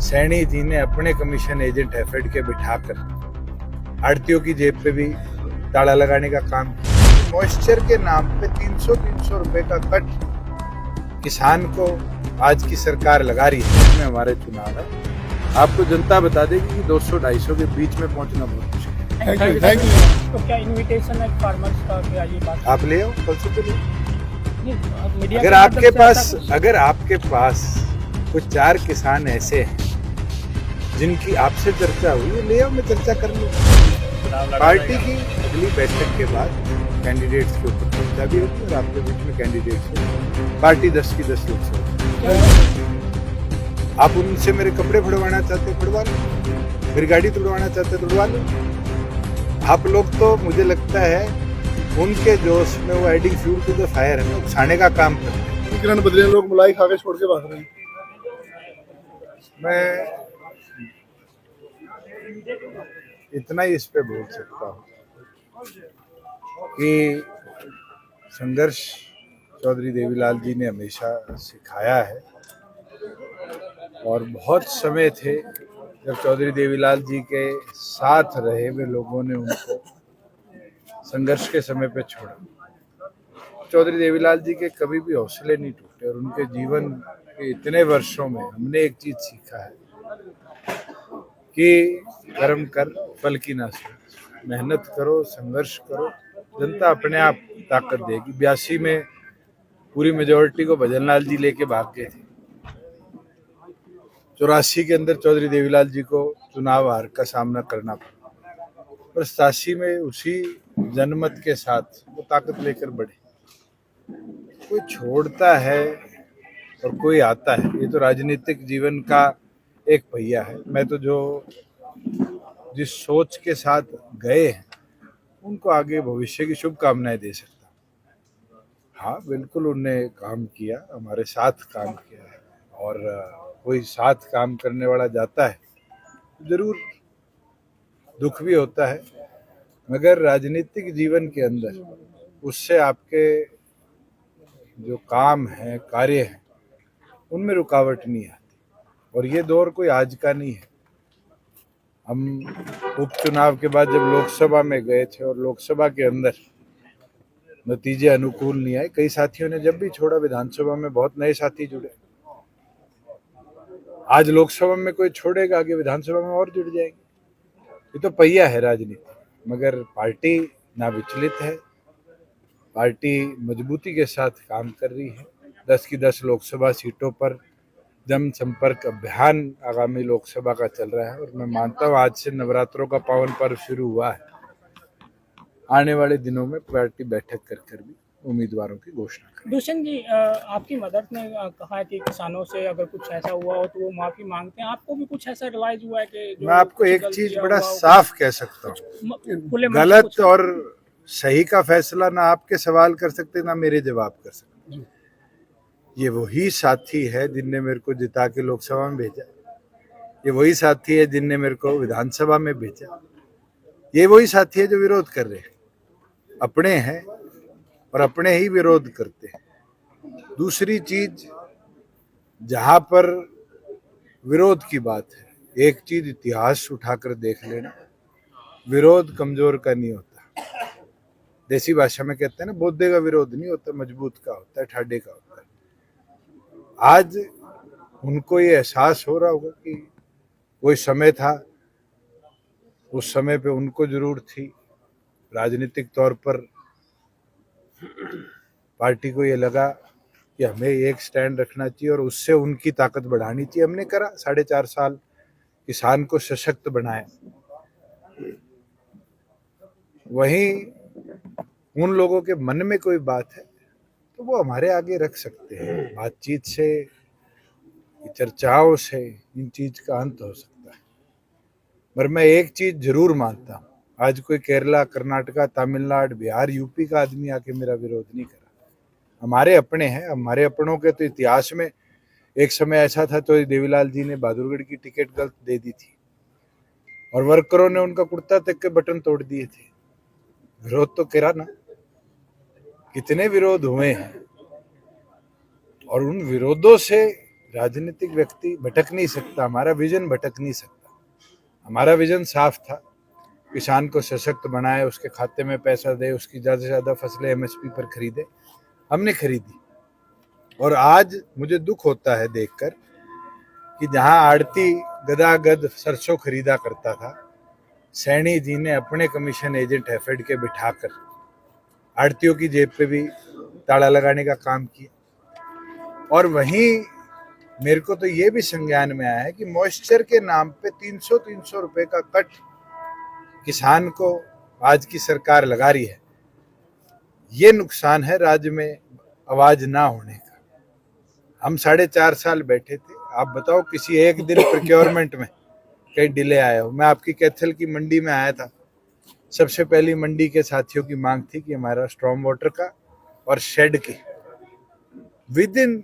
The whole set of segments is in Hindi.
सैनी जी ने अपने कमीशन एजेंट एफएड के बिठाकर आड़तियों की जेब पे भी ताला लगाने का काम किया। मॉइस्चर के नाम पे 300 रुपए का कट किसान को आज की सरकार लगा रही है। इसमें हमारे चुनाव है, आपको जनता बता देगी कि 200-250 के बीच में पहुंचना बहुत मुश्किल है। Thank you. तो क्या इनविटेशन है फार्मर्स का, क्या ये बात आप ले आओ, कल से ले आओ। मीडिया अगर आपके पास कुछ 4 किसान ऐसे हैं जिनकी आपसे चर्चा हुई है, ले आओ, मैं चर्चा कर लूँ। पार्टी की अगली बैठक के बाद कैंडिडेट्स के ऊपर चर्चा भी होगी और आपके बीच में कैंडिडेट्स पार्टी 10 की 10 लोग आप उनसे मेरे कपड़े फुड़वाना चाहते फुड़वा लो, मेरी गाड़ी तोड़वाना चाहते तोड़वा लो। आप लोग तो मुझे लगता है उनके जोश में वो adding fuel to the fire है, उकसाने का काम करते हैं। किरण बदले लोग मलाई खा के छोड़ के भाग रहे हैं। मैं इतना ही इस पे बोल सकता हूँ कि संघर्ष चौधरी देवीलाल जी ने हमेशा सिखाया है और बहुत समय थे जब चौधरी देवीलाल जी के साथ रहे हुए लोगों ने उनको संघर्ष के समय पे छोड़ा। चौधरी देवीलाल जी के कभी भी हौसले नहीं टूटे और उनके जीवन के इतने वर्षों में हमने एक चीज सीखा है कि कर्म कर फल की ना सोच, मेहनत करो, संघर्ष करो, जनता अपने आप ताकत देगी। 82 में पूरी मेजोरिटी को भजनलाल जी लेके भाग गए थे। 84 के अंदर चौधरी देवीलाल जी को चुनाव हार का सामना करना पड़ा और 87 में उसी जनमत के साथ वो ताकत लेकर बढ़े। कोई छोड़ता है और कोई आता है, ये तो राजनीतिक जीवन का एक पहिया है। मैं तो जिस सोच के साथ गए हैं उनको आगे भविष्य की शुभकामनाएं दे सकता हूँ। हाँ बिल्कुल, उनने काम किया, हमारे साथ काम किया है और कोई साथ काम करने वाला जाता है जरूर दुख भी होता है, मगर राजनीतिक जीवन के अंदर उससे आपके जो काम है, कार्य है, उनमें रुकावट नहीं आती। और ये दौर कोई आज का नहीं है। हम उपचुनाव के बाद जब लोकसभा में गए थे और लोकसभा के अंदर नतीजे अनुकूल नहीं आए, कई साथियों ने जब भी छोड़ा, विधानसभा में बहुत नए साथी जुड़े। आज लोकसभा में कोई छोड़ेगा, आगे विधानसभा में और जुड़ जाएंगे। ये तो पहिया है राजनीति। मगर पार्टी ना विचलित है, पार्टी मजबूती के साथ काम कर रही है। 10 की 10 लोकसभा सीटों पर जनसंपर्क अभियान आगामी लोकसभा का चल रहा है और मैं मानता हूँ आज से नवरात्रों का पावन पर्व शुरू हुआ है। आने वाले दिनों में पार्टी बैठक कर भी उम्मीदवारों की घोषणा करेगी। दुष्यंत जी, आपकी मदद ने कहा है कि किसानों से अगर कुछ ऐसा हुआ हो तो वो माफी मांगते हैं। आपको भी कुछ ऐसा रियलाइज हुआ है कि मैं आपको एक चीज बड़ा साफ कह सकता हूँ, गलत और सही का फैसला ना आपके सवाल कर सकते ना मेरे जवाब कर सकते। ये वही साथी है जिनने मेरे को जिता के लोकसभा में भेजा, ये वही साथी है जिनने मेरे को विधानसभा में भेजा, ये वही साथी है जो विरोध कर रहे हैं। अपने हैं और अपने ही विरोध करते हैं। दूसरी चीज, जहां पर विरोध की बात है, एक चीज इतिहास उठाकर देख लेना, विरोध कमजोर का नहीं होता। देसी भाषा में कहते हैं ना, बोधे का विरोध नहीं होता, मजबूत का होता है, ठाडे का होता है। आज उनको ये एहसास हो रहा होगा कि कोई समय था, उस समय पे उनको जरूरत थी। राजनीतिक तौर पर पार्टी को ये लगा कि हमें एक स्टैंड रखना चाहिए और उससे उनकी ताकत बढ़ानी चाहिए। हमने करा, 4.5 साल किसान को सशक्त बनाया। वहीं उन लोगों के मन में कोई बात है तो वो हमारे आगे रख सकते हैं। बातचीत से, चर्चाओं से इन चीज का अंत हो सकता है। पर मैं एक चीज जरूर मानता हूँ, आज कोई केरला, कर्नाटका, तमिलनाडु, बिहार, यूपी का आदमी आके मेरा विरोध नहीं करा। हमारे अपने हैं। हमारे अपनों के तो इतिहास में एक समय ऐसा था तो देवीलाल जी ने बहादुरगढ़ की टिकट गलत दे दी थी और वर्करों ने उनका कुर्ता तक के बटन तोड़ दिए थे। विरोध तो करा ना, कितने विरोध हुए हैं और उन विरोधों से राजनीतिक व्यक्ति भटक नहीं सकता, हमारा विजन भटक नहीं सकता। हमारा विजन साफ था, किसान को सशक्त बनाए, उसके खाते में पैसा दे, उसकी ज़्यादा से ज़्यादा फसलें एमएसपी पर खरीदे। हमने खरीदी। और आज मुझे दुख होता है देखकर कि जहां आड़ती गदागद सरसों खरीदा करता था, सैनी जी ने अपने कमीशन एजेंट हैफेड के बिठाकर आड़तियों की जेब पे भी ताला लगाने का काम किया। और वहीं मेरे को तो ये भी संज्ञान में आया है कि मॉइस्चर के नाम पे 300 रुपए का कट किसान को आज की सरकार लगा रही है। ये नुकसान है राज्य में आवाज ना होने का। हम 4.5 साल बैठे थे, आप बताओ किसी एक दिन प्रोक्योरमेंट में कहीं डिले आया हो। मैं आपकी कैथल की मंडी में आया था, सबसे पहली मंडी के साथियों की मांग थी कि हमारा स्ट्रॉम वाटर का और शेड की, विद इन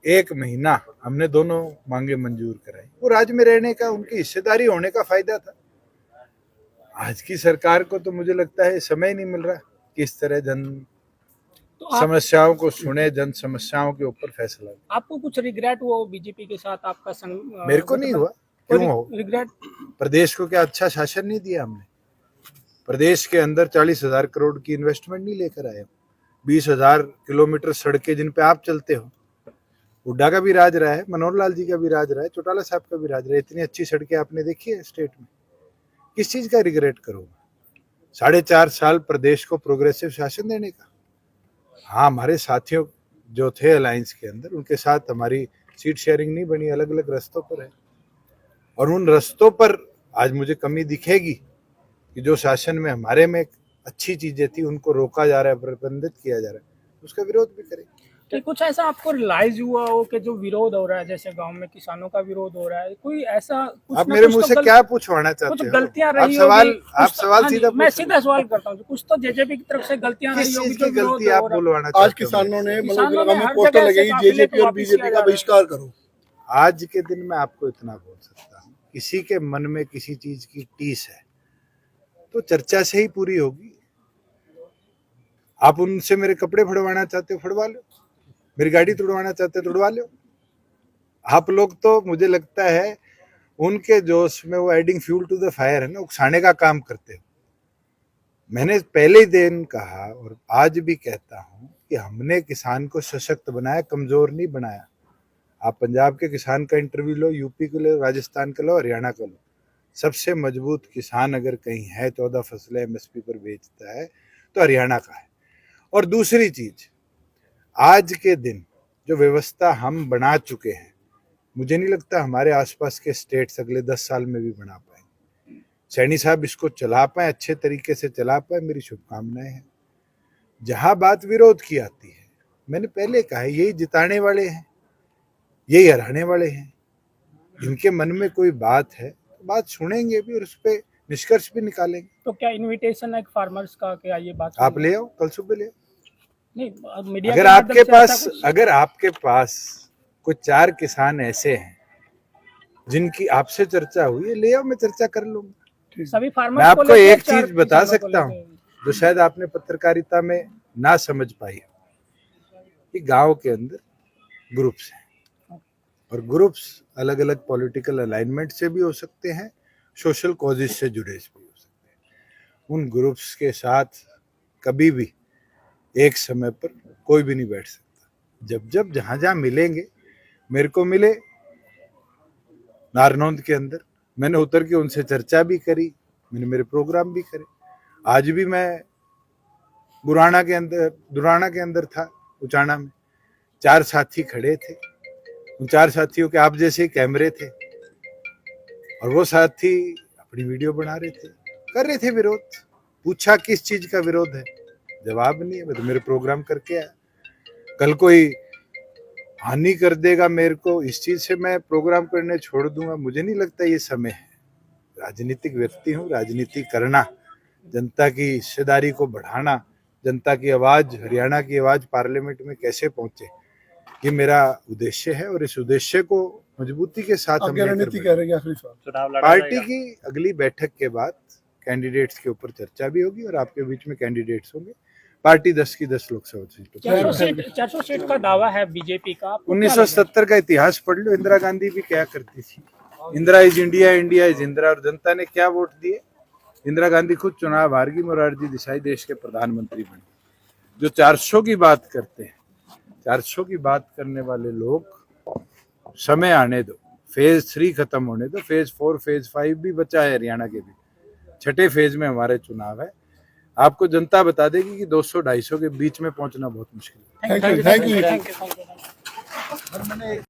1 महीना हमने दोनों मांगे मंजूर कराई। वो राज्य में रहने का, उनकी हिस्सेदारी होने का फायदा था। आज की सरकार को तो मुझे लगता है समय नहीं मिल रहा कि इस तरह जन समस्याओं को सुने, जन समस्याओं के ऊपर फैसला। आपको कुछ रिग्रेट हुआ बीजेपी के साथ आपका मेरे को नहीं हुआ, क्यों हो? रिग्रेट? प्रदेश को क्या अच्छा शासन नहीं दिया हमने? प्रदेश के अंदर 40,000 करोड़ की इन्वेस्टमेंट नहीं लेकर आए। 20,000 किलोमीटर सड़कें जिन पे आप चलते हो, हुड्डा का भी राज रहा है, मनोहर लाल जी का भी राज रहा है, चौटाला साहब का भी राज रहा है। इतनी अच्छी सड़कें आपने देखी है स्टेट में? किस चीज का रिग्रेट करोगे? 4.5 साल प्रदेश को प्रोग्रेसिव शासन देने का। हाँ, हमारे साथियों जो थे अलायंस के अंदर, उनके साथ हमारी सीट शेयरिंग नहीं बनी, अलग अलग रस्तों पर है। और उन रस्तों पर आज मुझे कमी दिखेगी कि जो शासन में हमारे में अच्छी चीजें थी उनको रोका जा रहा है, प्रतिबंधित किया जा रहा है, उसका विरोध भी करेंगे। कि कुछ ऐसा आपको रियलाइज हुआ हो कि जो विरोध हो रहा है, जैसे गांव में किसानों का विरोध हो रहा है, कोई ऐसा कुछ आप ना मेरे कुछ मुंह तो से क्या पूछवाना चाहते कुछ हो? गलतियां आप रही सवाल होगी, आप कुछ तो- सवाल हाँ जी, सीधा मैं पूछ सीधा सवाल करता हूँ, कुछ तो जेजेपी की तरफ से गलतियां रही किस होगी चीज जो की विरोध गलती हो आप रहा है। बुलवाना आज चाहते हो? किसानों ने किसानों ने में हर पोस्टर जगह से लगी, काफिले जेजेपी को और वापस बीजेपी किया का जा रहा है। बहिष्कार करो। आज के दिन मैं आपको इतना बोल सकता हूँ, किसी के मन में किसी चीज की टीस है तो चर्चा से ही पूरी होगी। आप उनसे मेरे कपड़े फड़वाना चाहते हो, फड़वा लो। मेरी गाड़ी तुड़वाना चाहते हो, तुड़वा लो। आप लोग तो मुझे लगता है उनके जोश में वो adding fuel to the fire है ना, उकसाने का काम करते हो। मैंने पहले ही दिन कहा और आज भी कहता हूं कि हमने किसान को सशक्त बनाया, कमजोर नहीं बनाया। आप पंजाब के किसान का इंटरव्यू लो, यूपी को लो, राजस्थान का लो, हरियाणा का लो, सबसे मजबूत किसान अगर कहीं है, 14 फसलें एमएसपी पर बेचता है, तो हरियाणा का है। और दूसरी चीज, आज के दिन जो व्यवस्था हम बना चुके हैं, मुझे नहीं लगता हमारे आसपास के स्टेट्स अगले 10 साल में भी बना पाएंगे। सैनी साहब इसको चला पाए, अच्छे तरीके से चला पाए, मेरी शुभकामनाएं हैं। जहां बात विरोध की आती है, मैंने पहले कहा है, यही जिताने वाले हैं, यही हराने वाले हैं। इनके मन में कोई बात है तो बात सुनेंगे भी और उस पर निष्कर्ष भी निकालेंगे। तो क्या इनविटेशन है फार्मर्स का, क्या ये बात आप ले आओ, कल सुबह ले आओ। नहीं, मीडिया अगर के आपके माध्यम से पास ऐसा कुछ- अगर आपके पास कुछ 4 किसान ऐसे हैं जिनकी आपसे चर्चा हुई है, ले आओ, मैं चर्चा कर लूंगा। सभी मैं फार्मर्स को आपको लेके एक 4 चीज बता किसानों को सकता हूँ लेके- जो शायद आपने पत्रकारिता में ना समझ पाई है, कि गांव के अंदर ग्रुप्स हैं और ग्रुप्स अलग अलग पॉलिटिकल अलाइनमेंट से भी हो सकते हैं, सोशल कॉजेज से जुड़े भी हो सकते हैं। उन ग्रुप्स के साथ कभी भी एक समय पर कोई भी नहीं बैठ सकता। जब जब जहां जहां मिलेंगे, मेरे को मिले नारनौंद के अंदर, मैंने उतर के उनसे चर्चा भी करी, मैंने मेरे प्रोग्राम भी करे। आज भी मैं दुराना के अंदर था, उचाना में 4 साथी खड़े थे। उन 4 साथियों के आप जैसे कैमरे थे और वो साथी अपनी वीडियो बना रहे थे, कर रहे थे विरोध। पूछा किस चीज का विरोध है, जवाब नहीं है। मैं तो मेरे प्रोग्राम करके आया। कल कोई हानि कर देगा मेरे को, इस चीज से मैं प्रोग्राम करने छोड़ दूंगा, मुझे नहीं लगता ये समय है। राजनीतिक व्यक्ति हूँ, राजनीति करना, जनता की हिस्सेदारी को बढ़ाना, जनता की आवाज, हरियाणा की आवाज पार्लियामेंट में कैसे पहुंचे, ये मेरा उद्देश्य है। और इस उद्देश्य को मजबूती के साथ हम रणनीति कह रहे हैं आखिरी सवाल। पार्टी की अगली बैठक के बाद कैंडिडेट्स के ऊपर चर्चा भी होगी और आपके बीच में कैंडिडेट्स होंगे। पार्टी 10 की 10 लोकसभा सीटों। 400 सीट का दावा है बीजेपी का। आपको क्या लगता है? 1970 का इतिहास पढ़ लो, इंदिरा गांधी भी क्या करती थी। Indira is India, India is Indira, और जनता ने क्या वोट दिए। इंदिरा गांधी खुद चुनाव हार गई, मोरारजी देसाई देश के प्रधानमंत्री बने। जो 400 की बात करते हैं, 400 की बात करने वाले लोग समय आने दो, फेज 3 खत्म होने दो, फेज 4 फेज 5 भी बचा है हरियाणा के भी। छठे फेज में हमारे चुनाव है। आपको जनता बता देगी कि 200-250 के बीच में पहुंचना बहुत मुश्किल है। Thank you. Thank you.